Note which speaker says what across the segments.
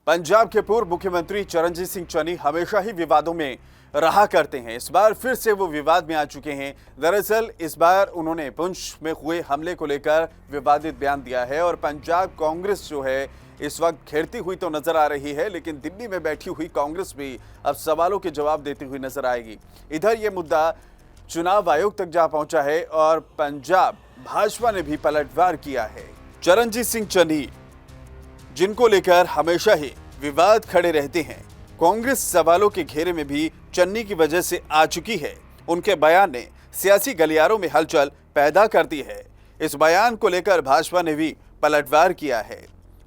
Speaker 1: पंजाब के पूर्व मुख्यमंत्री चरणजीत सिंह चन्नी हमेशा ही विवादों में रहा करते हैं। इस बार फिर से वो विवाद में आ चुके हैं। दरअसल इस बार उन्होंने पुंछ में हुए हमले को लेकर विवादित बयान दिया है और पंजाब कांग्रेस जो है इस वक्त घेरती हुई तो नजर आ रही है, लेकिन दिल्ली में बैठी हुई कांग्रेस भी अब सवालों के जवाब देती हुई नजर आएगी। इधर ये मुद्दा चुनाव आयोग तक जा पहुंचा है और पंजाब भाजपा ने भी पलटवार किया है। चरणजीत सिंह चन्नी, जिनको लेकर हमेशा ही विवाद खड़े रहते हैं, कांग्रेस सवालों के घेरे में भी चन्नी की वजह से आ चुकी है। उनके बयान ने सियासी गलियारों में हलचल पैदा कर दी है। इस बयान को लेकर भाजपा ने भी पलटवार किया है।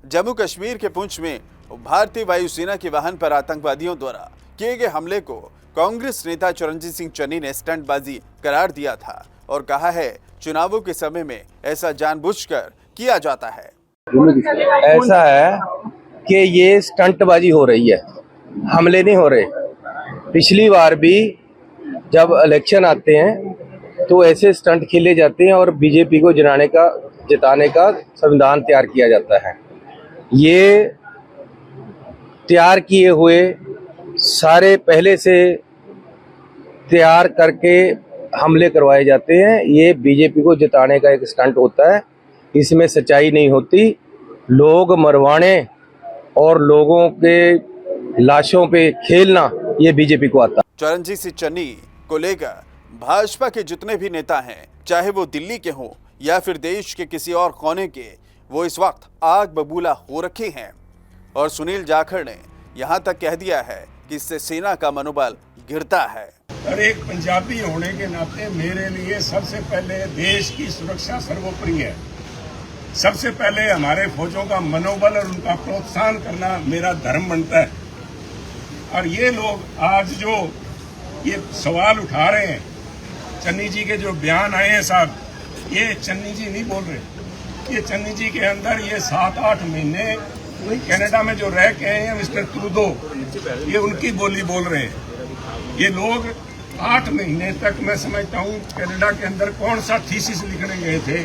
Speaker 1: जम्मू कश्मीर के पुंछ में भारतीय वायुसेना के वाहन पर आतंकवादियों द्वारा किए गए हमले को कांग्रेस नेता चरणजीत सिंह चन्नी ने स्टंटबाजी करार दिया था और कहा है चुनावों के समय में ऐसा जानबूझकर किया जाता है।
Speaker 2: ऐसा है कि ये स्टंटबाजी हो रही है, हमले नहीं हो रहे। पिछली बार भी जब इलेक्शन आते हैं तो ऐसे स्टंट खेले जाते हैं और बीजेपी को जिताने का संविधान तैयार किया जाता है। ये तैयार किए हुए सारे पहले से तैयार करके हमले करवाए जाते हैं। ये बीजेपी को जिताने का एक स्टंट होता है, इसमें सच्चाई नहीं होती। लोग मरवाने और लोगों के लाशों पे खेलना ये बीजेपी को आता है।
Speaker 1: चरणजीत सिंह चन्नी को लेकर भाजपा के जितने भी नेता हैं, चाहे वो दिल्ली के हों या फिर देश के किसी और कोने के, वो इस वक्त आग बबूला हो रखे हैं। और सुनील जाखड़ ने यहाँ तक कह दिया है कि इससे सेना का मनोबल गिरता है।
Speaker 3: और एक पंजाबी होने के नाते मेरे लिए सबसे पहले देश की सुरक्षा सर्वोपरि है। सबसे पहले हमारे फौजों का मनोबल और उनका प्रोत्साहन करना मेरा धर्म बनता है। और ये लोग आज जो ये सवाल उठा रहे हैं, चन्नी जी के जो बयान आए हैं साहब, ये चन्नी जी नहीं बोल रहे। ये चन्नी जी के अंदर ये 7-8 महीने कनाडा में जो रह के आए हैं मिस्टर ट्रूडो, ये उनकी बोली बोल रहे हैं। ये लोग 8 महीने तक, मैं समझता हूँ, कनाडा के अंदर कौन सा थीसिस लिखने गए थे।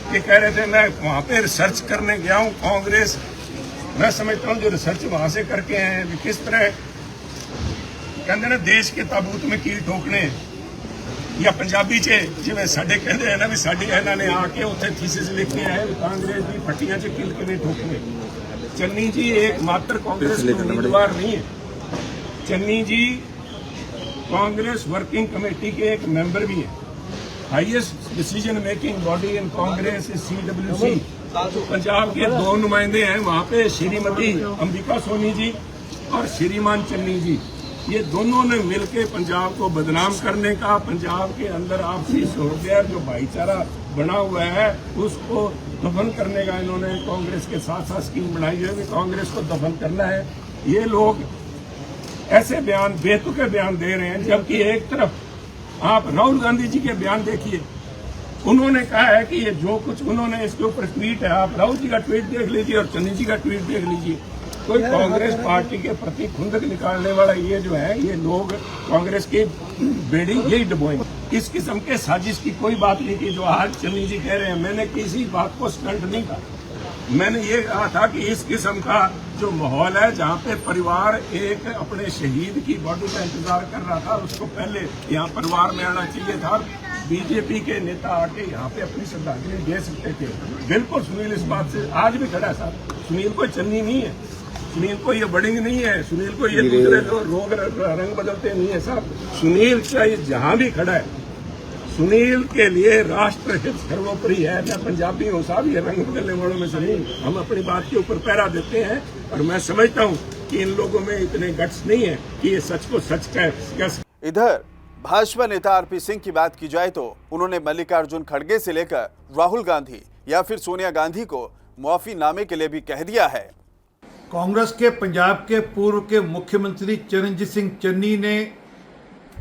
Speaker 3: ये कह रहे थे मैं वहाँ पे रिसर्च करने गया हूँ। कांग्रेस, मैं समझता हूँ जो रिसर्च वहाँ से करके आए हैं, किस तरह कहते ना देश के ताबूत में कील ठोकने, या पंजाबी च जिवें साडे कहते हैं ना भी साडी इन्हां ने आके उत्थे थीसिस लिख के आए कांग्रेस की फट्टियां च कील किवें ठोकने। चन्नी जी एकमात्र कांग्रेस के उम्मीदवार नहीं है। चन्नी जी कांग्रेस वर्किंग कमेटी के एक मेंबर भी हैं। Highest decision making body in Congress is CWC। Punjab के 2 नुमाइंदे हैं वहाँ पे, श्रीमती अंबिका सोनी जी और श्रीमान चन्नी जी। ये दोनों ने मिलकर पंजाब को बदनाम करने का, पंजाब के अंदर आपसी सौहार्द जो भाईचारा बना हुआ है उसको दफन करने का इन्होंने कांग्रेस के साथ साथ स्कीम बनाई है कि कांग्रेस को दफन करना है। ये लोग ऐसे बयान, बेतुके बयान दे रहे हैं, जबकि एक तरफ आप राहुल गांधी जी के बयान देखिए। उन्होंने कहा है कि ये जो कुछ उन्होंने इसके ऊपर ट्वीट है, आप राहुल जी का ट्वीट देख लीजिए और चन्नी जी का ट्वीट देख लीजिए। कोई कांग्रेस पार्टी के प्रति खुंदक निकालने वाला ये जो है, ये लोग कांग्रेस की बेड़ी यही डुबोएंगे। इस किस्म के साजिश की कोई बात नहीं की जो आज चन्नी जी कह रहे हैं। मैंने किसी बात को स्टंट नहीं कहा। मैंने ये कहा था कि इस किस्म का जो माहौल है, जहाँ पे परिवार एक अपने शहीद की बॉडी का इंतजार कर रहा था, उसको पहले यहाँ परिवार में आना चाहिए था। बीजेपी के नेता आके यहाँ पे अपनी श्रद्धांजलि दे सकते थे। बिल्कुल सुनील इस बात से आज भी खड़ा है साहब। सुनील कोई चन्नी नहीं है, सुनील को ये बडिंग नहीं है, सुनील को ये दूसरे जो लोग रंग बदलते नहीं है साहब। सुनील चाहे जहाँ भी खड़ा है, सुनील के लिए राष्ट्र हित सर्वोपरि है। मैं पंजाबी हूँ साहब, ये रंग बदलने वालों में से नहीं। हम अपनी बात के ऊपर पहरा देते हैं और मैं समझता हूँ कि इन लोगों में इतने गट्स नहीं है कि ये सच को सच कह।
Speaker 1: इधर भाजपा नेता RP सिंह की बात की जाए तो उन्होंने मल्लिकार्जुन खड़गे से लेकर राहुल गांधी या फिर सोनिया गांधी को मुआफीनामे के लिए भी कह दिया है।
Speaker 4: कांग्रेस के पंजाब के पूर्व के मुख्यमंत्री चरणजीत सिंह चन्नी ने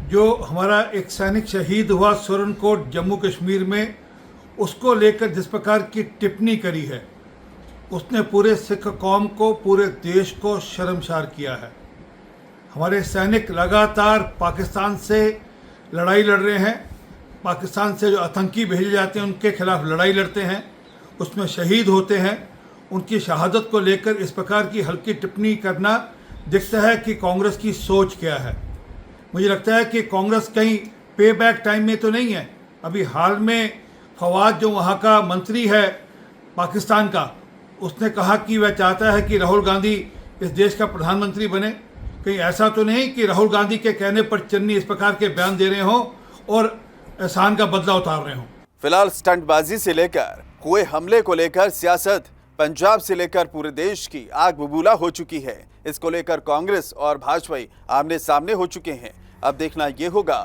Speaker 4: जो हमारा एक सैनिक शहीद हुआ सुरनकोट जम्मू कश्मीर में, उसको लेकर जिस प्रकार की टिप्पणी करी है, उसने पूरे सिख कौम को, पूरे देश को शर्मसार किया है। हमारे सैनिक लगातार पाकिस्तान से लड़ाई लड़ रहे हैं। पाकिस्तान से जो आतंकी भेजे जाते हैं उनके खिलाफ लड़ाई लड़ते हैं, उसमें शहीद होते हैं। उनकी शहादत को लेकर इस प्रकार की हल्की टिप्पणी करना दिखता है कि कांग्रेस की सोच क्या है। मुझे लगता है कि कांग्रेस कहीं पे बैक टाइम में तो नहीं है। अभी हाल में फवाद जो वहाँ का मंत्री है पाकिस्तान का, उसने कहा कि वह चाहता है कि राहुल गांधी इस देश का प्रधानमंत्री बने। कहीं ऐसा तो नहीं कि राहुल गांधी के कहने पर चन्नी इस प्रकार के बयान दे रहे हों और एहसान का बदला उतार रहे हों।
Speaker 1: फिलहाल स्टंटबाजी से लेकर हुए हमले को लेकर सियासत पंजाब से लेकर पूरे देश की आग बबूला हो चुकी है। इसको लेकर कांग्रेस और भाजपा आमने सामने हो चुके हैं। अब देखना ये होगा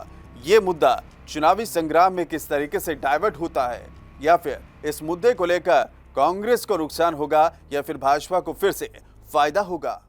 Speaker 1: ये मुद्दा चुनावी संग्राम में किस तरीके से डाइवर्ट होता है, या फिर इस मुद्दे को लेकर कांग्रेस को नुकसान होगा या फिर भाजपा को फिर से फायदा होगा।